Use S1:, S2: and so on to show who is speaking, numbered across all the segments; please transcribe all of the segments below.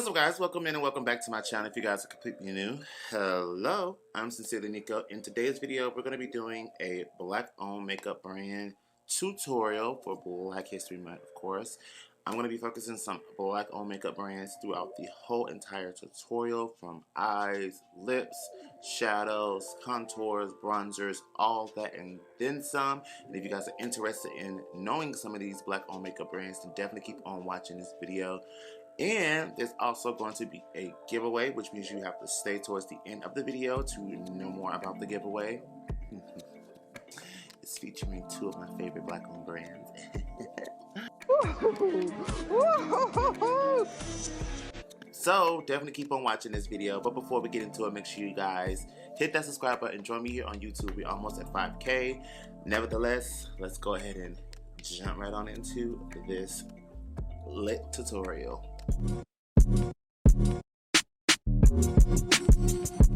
S1: What's up, guys? Welcome in and welcome back to my channel. If you guys are completely new, hello, I'm sincerely Niko. In today's video, we're going to be doing a black-owned makeup brand tutorial for Black History Month, of course. I'm going to be focusing on some black-owned makeup brands throughout the whole entire tutorial, from eyes, lips, shadows, contours, bronzers, all that and then some. And if you guys are interested in knowing some of these black-owned makeup brands, then definitely keep on watching this video. And there's also going to be a giveaway, which means you have to stay towards the end of the video to know more about the giveaway. It's featuring two of my favorite black-owned brands. So definitely keep on watching this video. But before we get into it, make sure you guys hit that subscribe button. Join me here on YouTube. We're almost at 5K. Nevertheless, let's go ahead and jump right on into this lit tutorial.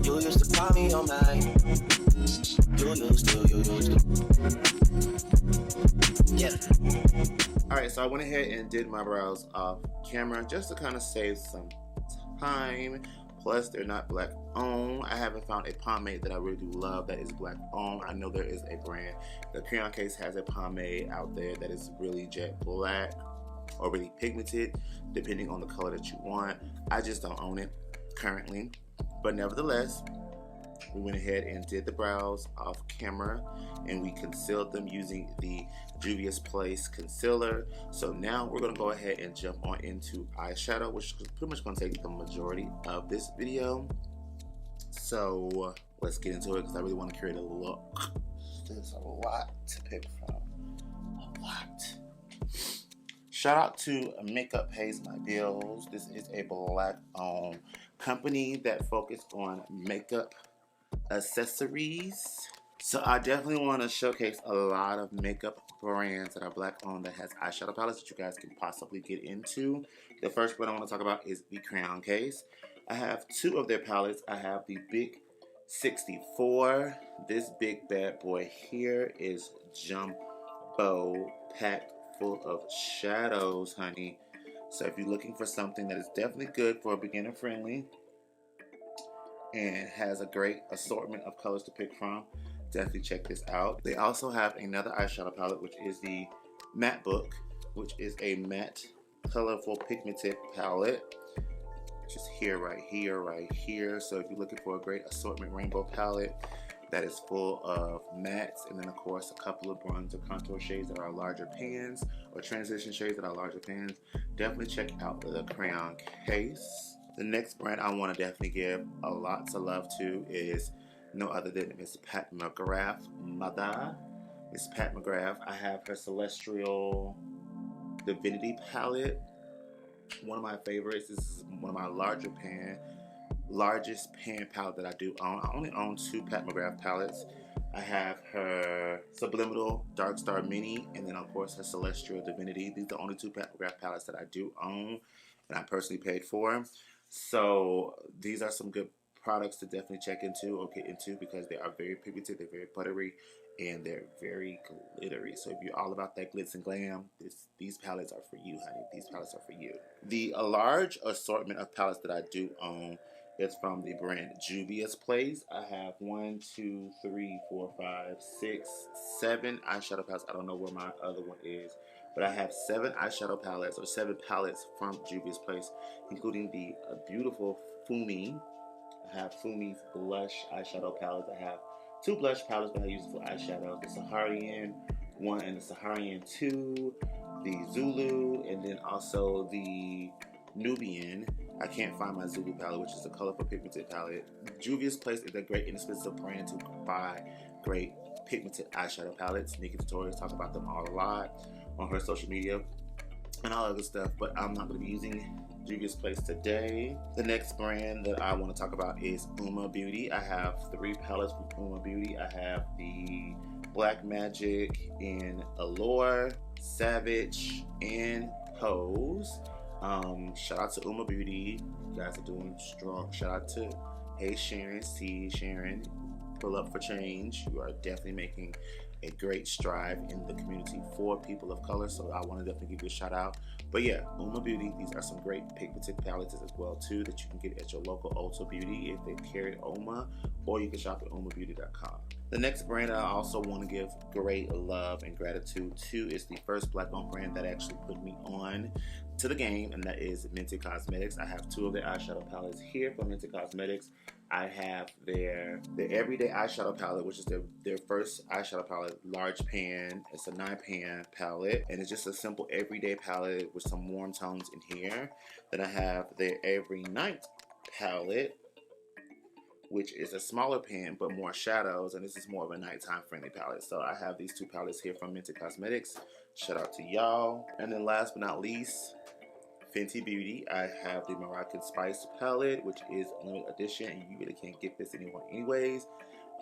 S2: You used to call me on mine. You used to. Yeah.
S1: Alright, so I went ahead and did my brows off camera just to kind of save some time. Plus, they're not black owned. I haven't found a pomade that I really do love that is black owned. I know there is a brand. The Crayon case has a pomade out there that is really jet black or really pigmented, depending on the color that you want. I just don't own it currently, but nevertheless, we went ahead and did the brows off camera, and we concealed them using the Juvia's Place concealer. So now we're gonna go ahead and jump on into eyeshadow, which is pretty much gonna take the majority of this video. So let's get into it, because I really want to create a look. There's a lot to pick from, a lot. Shout out to Makeup Pays My Bills. This is a black-owned company that focused on makeup accessories. So I definitely want to showcase a lot of makeup brands that are black-owned that has eyeshadow palettes that you guys can possibly get into. The first one I want to talk about is the Crayon case. I have two of their palettes. I have the Big 64. This big bad boy here is jumbo packed full of shadows, honey. So if you're looking for something that is definitely good for a beginner friendly and has a great assortment of colors to pick from, definitely check this out. They also have another eyeshadow palette, which is the Matte Book, which is a matte colorful pigmented palette, which is here, right here. So if you're looking for a great assortment rainbow palette that is full of mattes, and then of course a couple of bronzer contour shades that are larger pans, or transition shades that are larger pans, definitely check out the Crayon case. The next brand I want to definitely give a lot of love to is no other than Miss Pat McGrath mother. Miss Pat McGrath. I have her Celestial Divinity palette. One of my favorites. This is one of my largest pan palette that I do own. I only own two Pat McGrath palettes. I have her Subliminal Dark Star Mini, and then of course her Celestial Divinity. These are the only two Pat McGrath palettes that I do own and I personally paid for. So these are some good products to definitely check into or get into, because they are very pigmented, they're very buttery, and they're very glittery. So if you're all about that glitz and glam, these palettes are for you, honey. These palettes are for you. The large assortment of palettes that I do own is from the brand Juvia's Place. I have 1, 2, 3, 4, 5, 6, 7 eyeshadow palettes. I don't know where my other one is, but I have 7 eyeshadow palettes, or 7 palettes from Juvia's Place, including the beautiful Fumi. I have Fumi's blush eyeshadow palettes. I have 2 blush palettes that I use for eyeshadow: the Saharian 1 and the Saharian 2, the Zulu, and then also the Nubian. I can't find my Zulu palette, which is a colorful pigmented palette. Juvia's Place is a great inexpensive brand to buy great pigmented eyeshadow palettes. Niko tutorials talk about them all a lot on her social media and all other stuff, but I'm not going to be using Juvia's Place today. The next brand that I want to talk about is Uoma Beauty. I have 3 palettes from Uoma Beauty. I have the Black Magic in Allure, Savage, and Pose. Shout out to Uoma Beauty. You guys are doing strong. Shout out to Hey Sharon, see Sharon, pull up for change. You are definitely making a great strive in the community for people of color. So I want to definitely give you a shout out. But yeah, Uoma Beauty, these are some great pigmented palettes as well too that you can get at your local Ulta Beauty if they carry Uoma, or you can shop at uomabeauty.com. The next brand I also want to give great love and gratitude to is the first black-owned brand that actually put me on to the game, and that is Mented Cosmetics. I have two of their eyeshadow palettes here from Mented Cosmetics. I have their everyday eyeshadow palette, which is their first eyeshadow palette, large pan. It's a 9-pan palette, and it's just a simple everyday palette with some warm tones in here. Then I have their every night palette, which is a smaller pan but more shadows, and this is more of a nighttime friendly palette. So I have these two palettes here from Mented Cosmetics. Shout out to y'all. And then last but not least, Fenty Beauty. I have the Moroccan Spice palette, which is a limited edition, and you really can't get this anywhere anyways,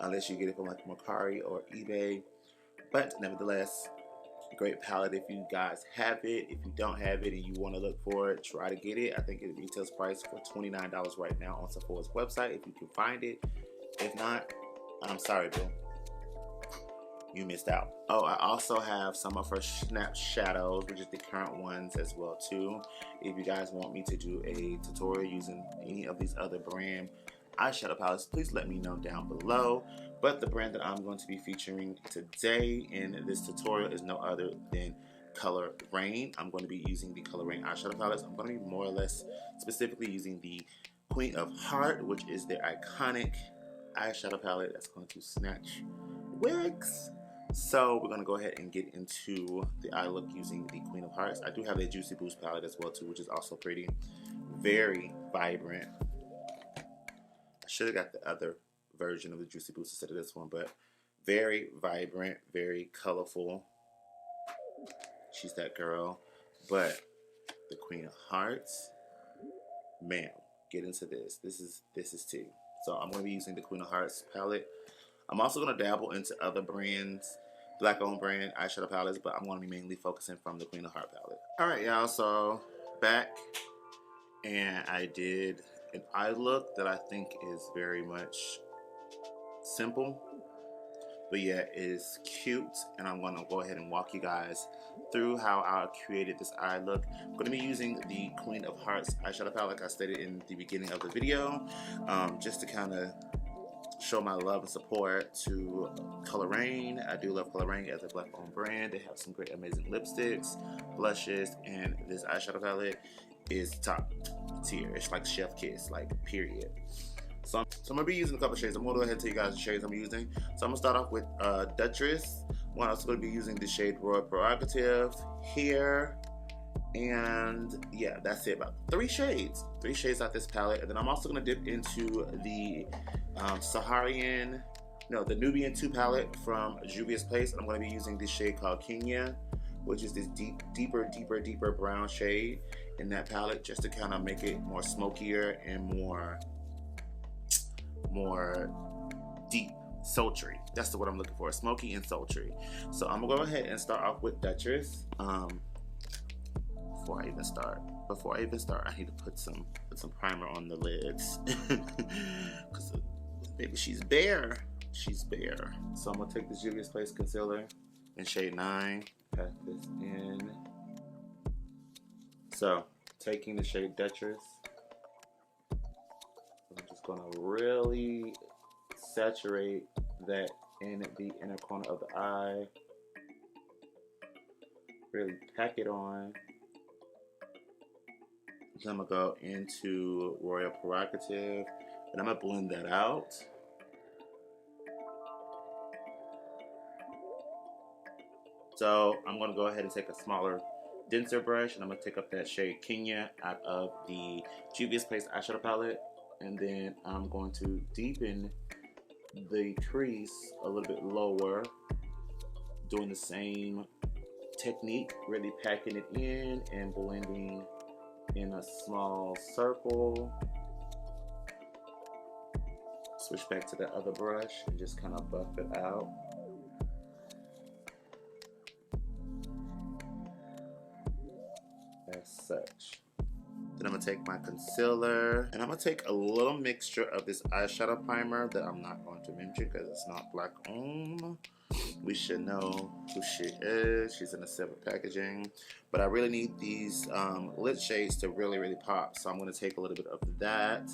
S1: unless you get it from like Mercari or eBay. But nevertheless, great palette if you guys have it. If you don't have it and you want to look for it, try to get it. I think it retails priced for $29 right now on Sephora's website if you can find it. If not, I'm sorry, boo. You missed out. Oh, I also have some of her Snap Shadows, which is the current ones as well too. If you guys want me to do a tutorial using any of these other brand eyeshadow palettes, please let me know down below. But the brand that I'm going to be featuring today in this tutorial is no other than Color Raine. I'm going to be using the Color Raine eyeshadow palettes. I'm going to be more or less specifically using the Queen of Heart, which is their iconic eyeshadow palette that's going to snatch wigs. So we're going to go ahead and get into the eye look using the Queen of Hearts. I do have a Juicy Boost palette as well too, which is also pretty. Very vibrant. I should have got the other version of the Juicy Boost instead of this one, but very vibrant, very colorful. She's that girl. But the Queen of Hearts, ma'am, get into this. This is tea. So I'm going to be using the Queen of Hearts palette. I'm also going to dabble into other brands, black-owned brand eyeshadow palettes, but I'm going to be mainly focusing from the Queen of Heart palette. Alright, y'all, so back, and I did an eye look that I think is very much simple, but yet is cute, and I'm going to go ahead and walk you guys through how I created this eye look. I'm going to be using the Queen of Hearts eyeshadow palette, like I stated in the beginning of the video, just to kind of show my love and support to Color Raine. I do love Color Raine as a black-owned brand. They have some great, amazing lipsticks, blushes, and this eyeshadow palette is top tier. It's like chef kiss, like period. So I'm going to be using a couple shades. I'm going to go ahead and tell you guys the shades I'm using. So I'm going to start off with Duchess. I'm also going to be using the shade Royal Prerogative here. And yeah, that's it. About 3 shades out this palette. And then I'm also going to dip into the the Nubian 2 palette from Juvia's Place. And I'm going to be using this shade called Kenya, which is this deeper brown shade in that palette, just to kind of make it more smokier and more deep, sultry. That's the word I'm looking for, smoky and sultry. So I'm gonna go ahead and start off with Duchess. Before I even start, I need to put some primer on the lids because baby, she's bare. So I'm gonna take the Juvia's Place concealer in shade 9, pat this in. So taking the shade Duchess, I'm just gonna really saturate that in the inner corner of the eye. Really pack it on. Then I'm gonna go into Royal Prerogative, and I'm gonna blend that out. So I'm gonna go ahead and take a smaller, denser brush, and I'm gonna take up that shade Kenya out of the Juvia's Place eyeshadow palette, and then I'm going to deepen the crease a little bit lower, doing the same technique, really packing it in and blending in a small circle. Switch back to the other brush and just kind of buff it out. As such. Then I'm gonna take my concealer and I'm gonna take a little mixture of this eyeshadow primer that I'm not going to mention because it's not black owned. we should know who she is. She's in a silver packaging. But I really need these lid shades to really pop. So I'm going to take a little bit of that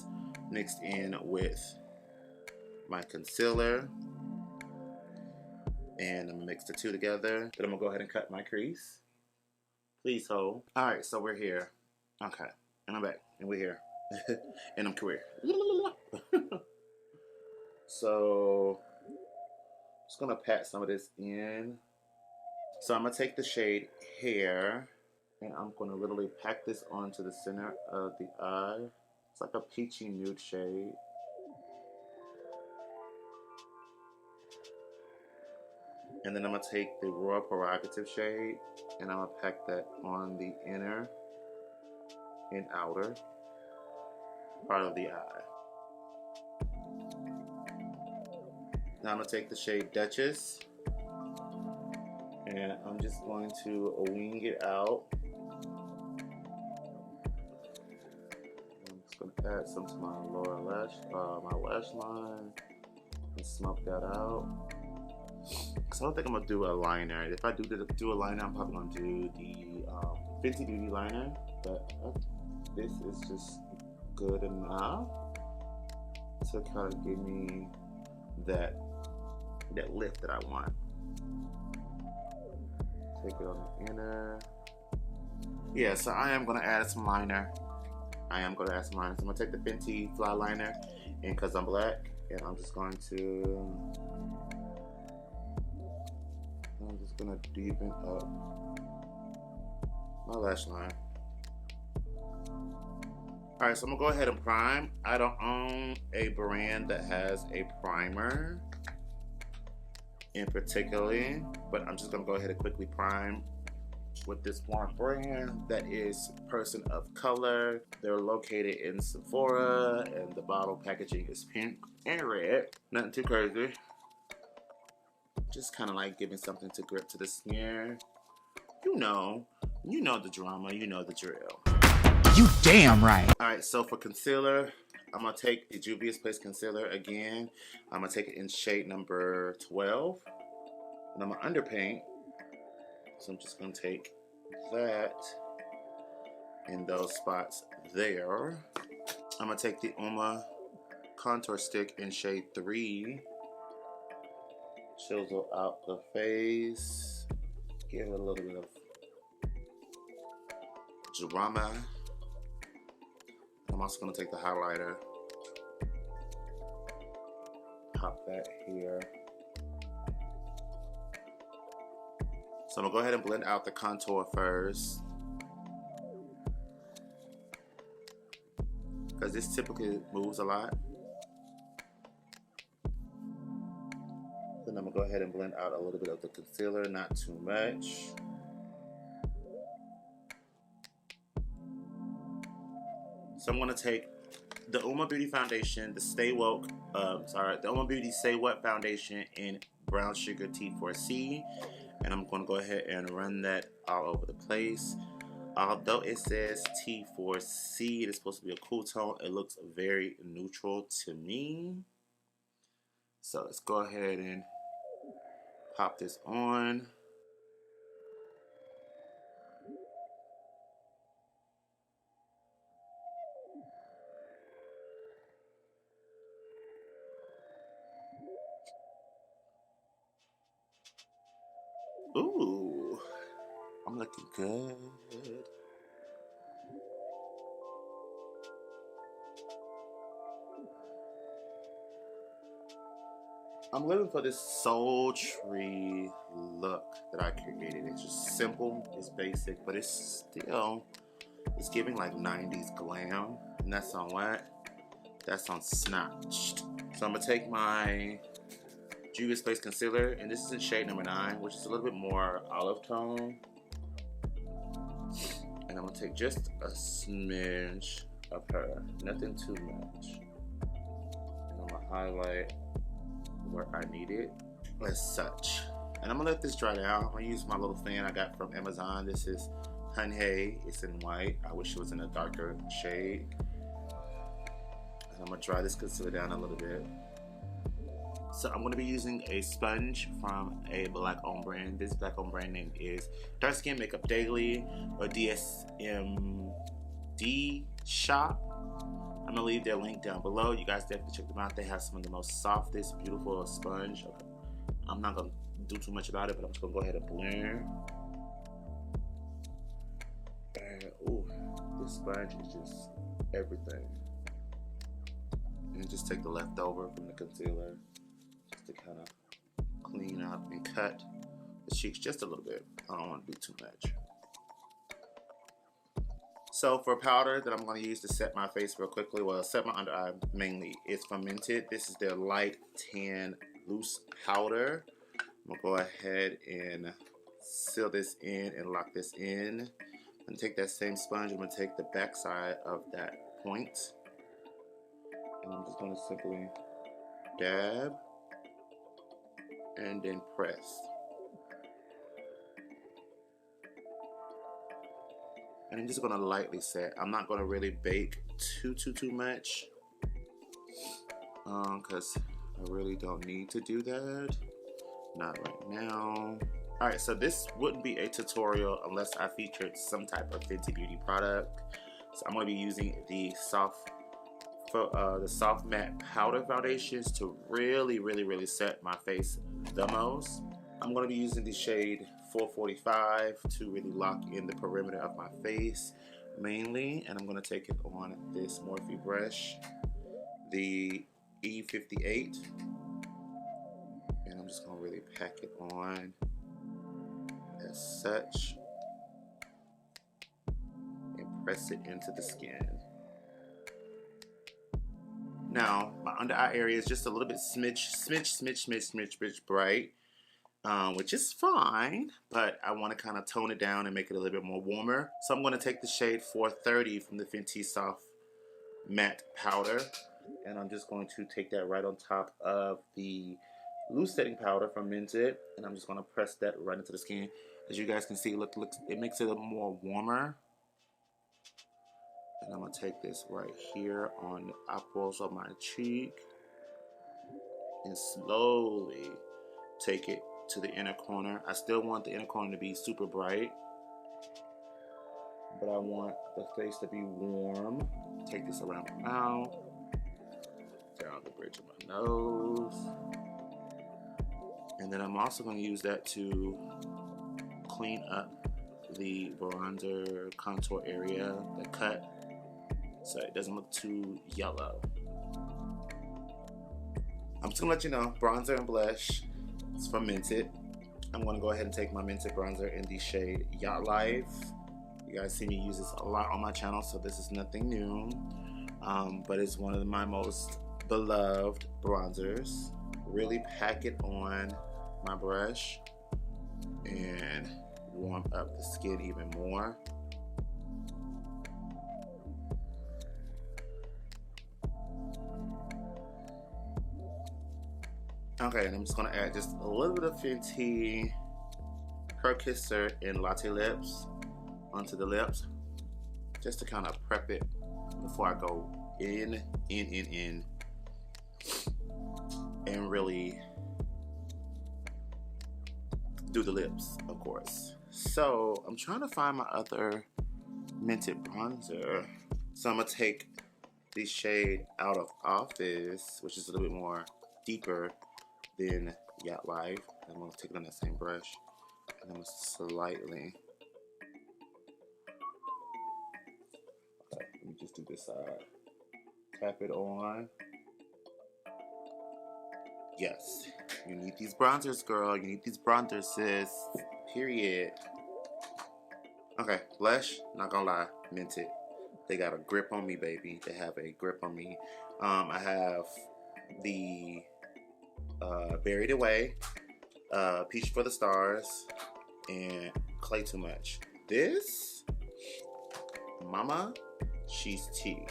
S1: mixed in with my concealer. And I'm going to mix the two together. Then I'm going to go ahead and cut my crease. Please hold. Alright, so we're here. Okay. And I'm back. And we're here. And I'm queer. So, just going to pat some of this in. So I'm going to take the shade Hair. And I'm going to literally pack this onto the center of the eye. It's like a peachy nude shade. And then I'm going to take the Royal Prerogative shade, and I'm going to pack that on the inner and outer part of the eye. Now I'm going to take the shade Duchess, and I'm just going to wing it out. I'm just going to add some to my lower lash, my lash line, and smoke that out. So I don't think I'm gonna do a liner. If I do a liner, I'm probably gonna do the Fenty Beauty liner. But this is just good enough to kind of give me that lift that I want. Take it on the inner. Yeah, so I am gonna add some liner. So I'm gonna take the Fenty Fly liner, and because I'm black, and I'm just going to deepen up my lash line. Alright, so I'm gonna go ahead and prime. I don't own a brand that has a primer in particular, but I'm just gonna go ahead and quickly prime with this one brand that is Person of Color. They're located in Sephora, and the bottle packaging is pink and red. Nothing too crazy. Just kind of like giving something to grip to the skin. You know the drama, you know the drill.
S3: You damn right.
S1: Alright, so for concealer, I'm going to take the Juvia's Place concealer again. I'm going to take it in shade number 12. And I'm going to underpaint. So I'm just going to take that in those spots there. I'm going to take the Uoma contour stick in shade 3. Chisel out the face. Give it a little bit of drama. I'm also going to take the highlighter. Pop that here. So I'm going to go ahead and blend out the contour first, because this typically moves a lot. Then I'm going to go ahead and blend out a little bit of the concealer, not too much. So I'm going to take the Uoma Beauty Foundation, the Uoma Beauty Stay Wet Foundation in Brown Sugar T4C, and I'm going to go ahead and run that all over the place. Although it says T4C, it is supposed to be a cool tone. It looks very neutral to me. So let's go ahead and pop this on. Ooh, I'm looking good. I'm living for this sultry look that I created. It's just simple, it's basic, but it's giving like 90s glam. And that's on what? That's on Snatched. So I'm gonna take my Juvia's Place concealer, and this is in shade number 9, which is a little bit more olive tone. And I'm gonna take just a smidge of her, nothing too much. And I'm gonna highlight where I need it as such. And I'm gonna let this dry down. I'm gonna use my little fan I got from Amazon. This is Honey. It's in white. I wish it was in a darker shade. And I'm gonna dry this concealer down a little bit. So I'm going to be using a sponge from a black-owned brand. This black-owned brand name is Dark Skin Makeup Daily, or DSMD Shop. I'm gonna leave their link down below. You guys definitely check them out. They have some of the most softest, beautiful sponge. Okay. I'm not gonna do too much about it, but I'm just gonna go ahead and blend. And ooh, this sponge is just everything. And just take the leftover from the concealer just to kind of clean up and cut the cheeks just a little bit. I don't want to do too much. So for powder that I'm going to use to set my face real quickly, well, set my under eye mainly, it's from Mented. This is their light tan loose powder. I'm going to go ahead and seal this in and lock this in. I'm going to take that same sponge, I'm going to take the back side of that point, and I'm just going to simply dab and then press. And I'm just gonna lightly set. I'm not gonna really bake too much, cause I really don't need to do that. Not right now. All right, so this wouldn't be a tutorial unless I featured some type of Fenty Beauty product. So I'm gonna be using the soft matte powder foundations to really set my face the most. I'm gonna be using the shade 445 to really lock in the perimeter of my face mainly, and I'm going to take it on this Morphe brush, the E58, and I'm just going to really pack it on as such and press it into the skin. Now my under eye area is just a little bit smidge bright, which is fine, but I want to kind of tone it down and make it a little bit more warmer. So I'm going to take the shade 430 from the Fenty Soft Matte Powder, and I'm just going to take that right on top of the loose setting powder from Mented, and I'm just going to press that right into the skin. As you guys can see, look, it makes it a little more warmer. And I'm going to take this right here on the apples of my cheek and slowly take it to the inner corner. I still want the inner corner to be super bright, but I want the face to be warm. Take this around my mouth, down the bridge of my nose, and then I'm also going to use that to clean up the bronzer contour area, the cut, so it doesn't look too yellow. I'm just going to let you know, bronzer and blush, it's from Mented. I'm going to go ahead and take my Mented bronzer in the shade Yacht Life. You guys see me use this a lot on my channel, so this is nothing new. But it's one of my most beloved bronzers. Really pack it on my brush and warm up the skin even more. Okay, and I'm just gonna add just a little bit of Fenty Her Kisser in Latte Lips onto the lips, just to kind of prep it before I go in, and really do the lips, of course. So I'm trying to find my other Mented bronzer. So I'm gonna take the shade Out of Office, which is a little bit more deeper than Yacht Life. I'm going to take it on that same brush, and I'm going to slightly, okay, let me just do this side, tap it on. Yes, you need these bronzers, girl, you need these bronzers, sis, period. Okay, blush, not gonna lie, Mented. They got a grip on me, baby. They have a grip on me. I have the Buried Away, Peach for the Stars, and Clay Too Much. This, mama, she's tea.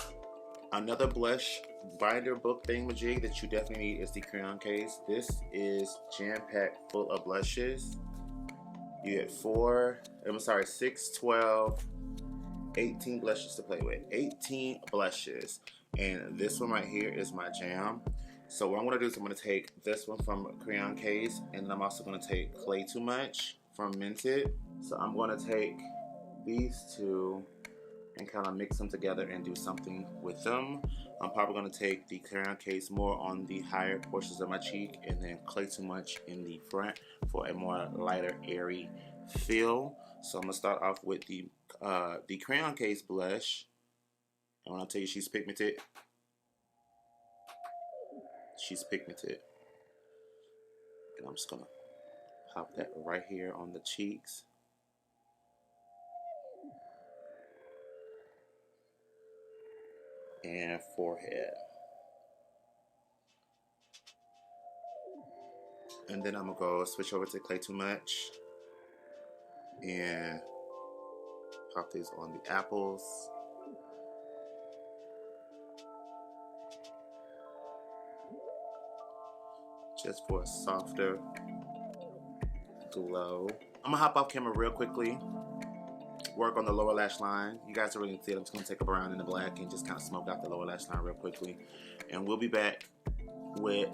S1: Another blush binder book thingamajig that you definitely need is the Crayon case. This is jam-packed full of blushes. You get 6, 12, 18 blushes to play with. 18 blushes. And this one right here is my jam. So what I'm gonna do is I'm gonna take this one from Crayon Case, and I'm also gonna take Clay Too Much from Mented. So I'm gonna take these two and kind of mix them together and do something with them. I'm probably gonna take the Crayon Case more on the higher portions of my cheek, and then Clay Too Much in the front for a more lighter, airy feel. So I'm gonna start off with the Crayon Case blush. And when I tell you she's pigmented, she's pigmented. And I'm just gonna pop that right here on the cheeks. And forehead. And then I'm gonna go switch over to Clay Too Much and pop these on the apples. Just for a softer glow. I'm gonna hop off camera real quickly, work on the lower lash line. You guys are really see it. I'm just gonna take a brown and the black and just kind of smoke out the lower lash line real quickly. And we'll be back with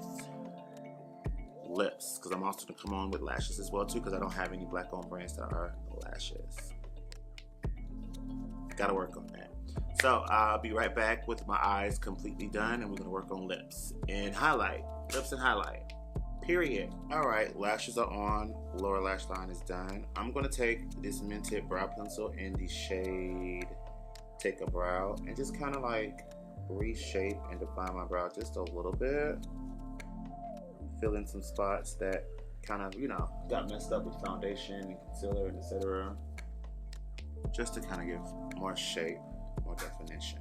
S1: lips, because I'm also gonna come on with lashes as well too, because I don't have any black owned brands that are lashes. Gotta work on that. So I'll be right back with my eyes completely done, and we're gonna work on lips and highlight. Lips and highlight. Period. Alright, lashes are on, lower lash line is done. I'm gonna take this Mented brow pencil in the shade Take a Brow and just kind of like reshape and define my brow just a little bit. Fill in some spots that kind of, you know, got messed up with foundation and concealer and etc. Just to kind of give more shape, more definition.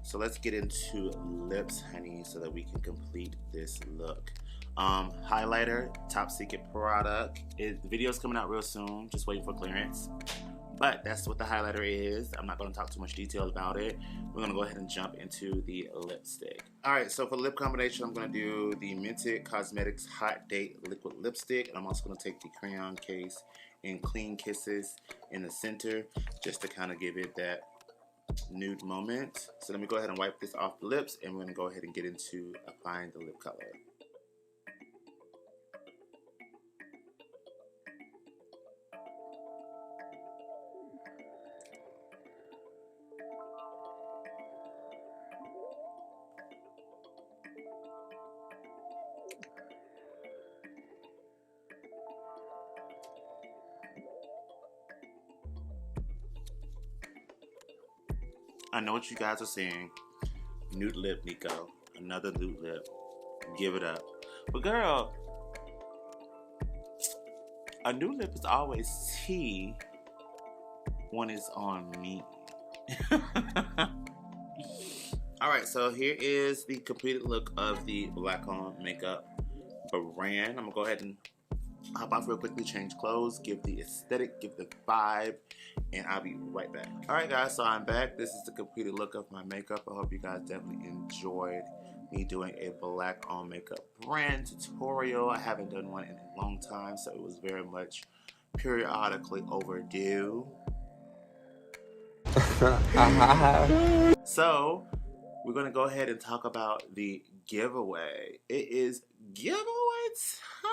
S1: So let's get into lips, honey, so that we can complete this look. Highlighter, top secret product. The video's coming out real soon, just waiting for clearance. But that's what the highlighter is. I'm not gonna talk too much detail about it. We're gonna go ahead and jump into the lipstick. All right, so for lip combination, I'm gonna do the Mented Cosmetics Hot Date Liquid Lipstick. And I'm also gonna take the Crayon Case in Clean Kisses in the center, just to kind of give it that nude moment. So let me go ahead and wipe this off the lips, and we're gonna go ahead and get into applying the lip color. I know what you guys are saying. Nude lip, Niko. Another nude lip. Give it up. But girl, a nude lip is always tea when it's on me. Alright, so here is the completed look of the black on makeup brand. I'm going to go ahead and hop off real quickly, change clothes, give the aesthetic, give the vibe, and I'll be right back. Alright guys, so I'm back. This is the completed look of my makeup. I hope you guys definitely enjoyed me doing a black on makeup brand tutorial. I haven't done one in a long time, so it was very much periodically overdue. So we're gonna go ahead and talk about the giveaway. It is giveaway time.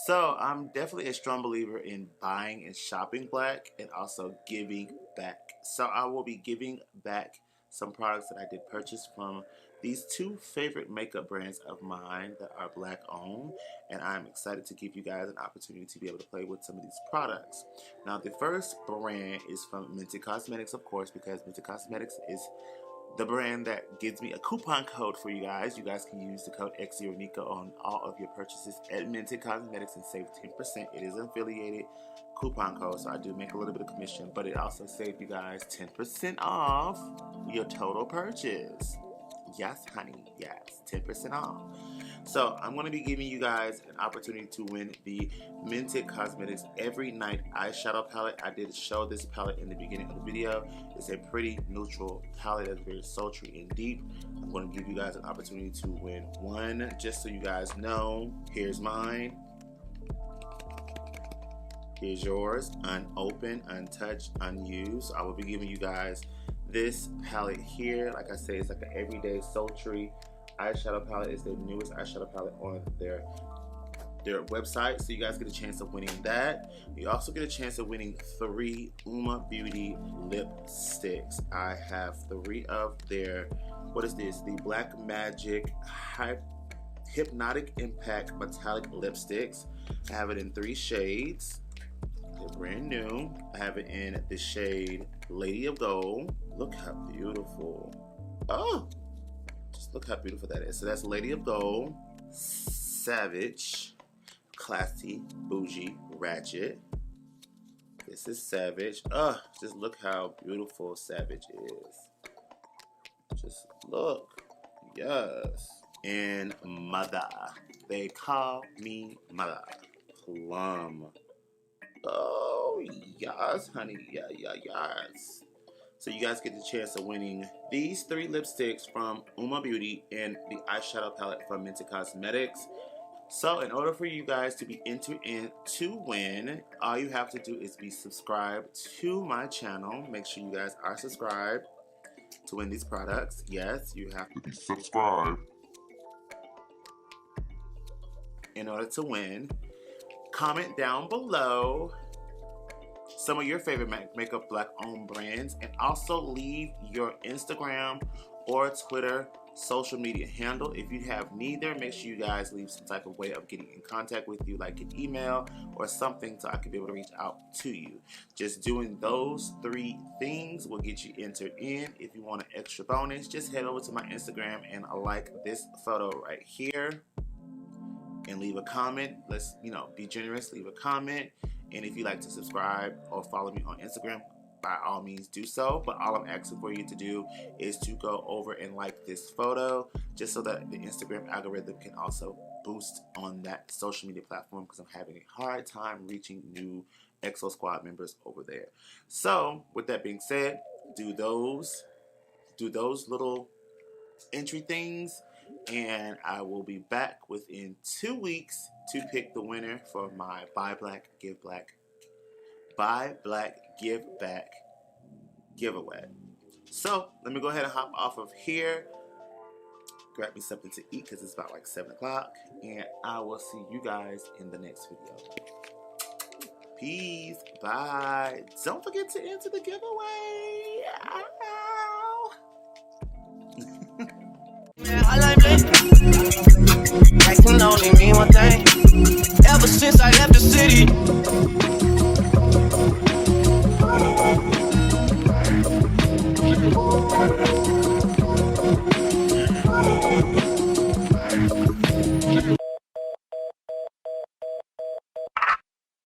S1: So I'm definitely a strong believer in buying and shopping black and also giving back. So I will be giving back some products that I did purchase from these two favorite makeup brands of mine that are black owned, and I'm excited to give you guys an opportunity to be able to play with some of these products. Now the first brand is from Mented Cosmetics, of course, because Mented Cosmetics is the brand that gives me a coupon code for you guys. You guys can use the code X0Niko on all of your purchases at Mented Cosmetics and save 10%. It is an affiliated coupon code, so I do make a little bit of commission, but it also saves you guys 10% off your total purchase. Yes, honey, yes, 10% off. So I'm going to be giving you guys an opportunity to win the Mented Cosmetics Every Night Eyeshadow Palette. I did show this palette in the beginning of the video. It's a pretty neutral palette that's very sultry and deep. I'm going to give you guys an opportunity to win one. Just so you guys know, here's mine. Here's yours, unopened, untouched, unused. I will be giving you guys This palette here, like I said, it's like an everyday sultry eyeshadow palette. It's their newest eyeshadow palette on their website, so you guys get a chance of winning that. You also get a chance of winning 3 Uoma Beauty lipsticks. I have 3 of their, what is this? The Black Magic Hypnotic Impact Metallic Lipsticks. I have it in 3 shades. They're brand new. I have it in the shade Lady of Gold. Look how beautiful. Oh, just look how beautiful that is. So that's Lady of Gold, Savage, Classy, Bougie, Ratchet. This is Savage. Just look how beautiful Savage is. Just look. Yes. And Mother. They call me Mother. Plum. Oh, yes, honey. Yeah, yes. So you guys get the chance of winning these 3 lipsticks from Uoma Beauty and the eyeshadow palette from Mented Cosmetics. So in order for you guys to be entered in to win, all you have to do is be subscribed to my channel. Make sure you guys are subscribed to win these products. Yes, you have to be subscribed in order to win. Comment down below some of your favorite makeup black-owned brands, and also leave your Instagram or Twitter social media handle. If you have neither, make sure you guys leave some type of way of getting in contact with you, like an email or something, so I can be able to reach out to you. Just doing those 3 things will get you entered in. If you want an extra bonus, just head over to my Instagram and like this photo right here and leave a comment. Let's, be generous, leave a comment. And if you'd like to subscribe or follow me on Instagram, by all means do so. But all I'm asking for you to do is to go over and like this photo, just so that the Instagram algorithm can also boost on that social media platform, because I'm having a hard time reaching new EXO Squad members over there. So with that being said, do those little entry things, and I will be back within 2 weeks to pick the winner for my Buy Black, Give Back giveaway. So let me go ahead and hop off of here, grab me something to eat, because it's about like 7 o'clock, and I will see you guys in the next video. Peace. Bye. Don't forget to enter the giveaway. Ow.
S2: I like blink. That can only mean one thing. Ever since I left the city,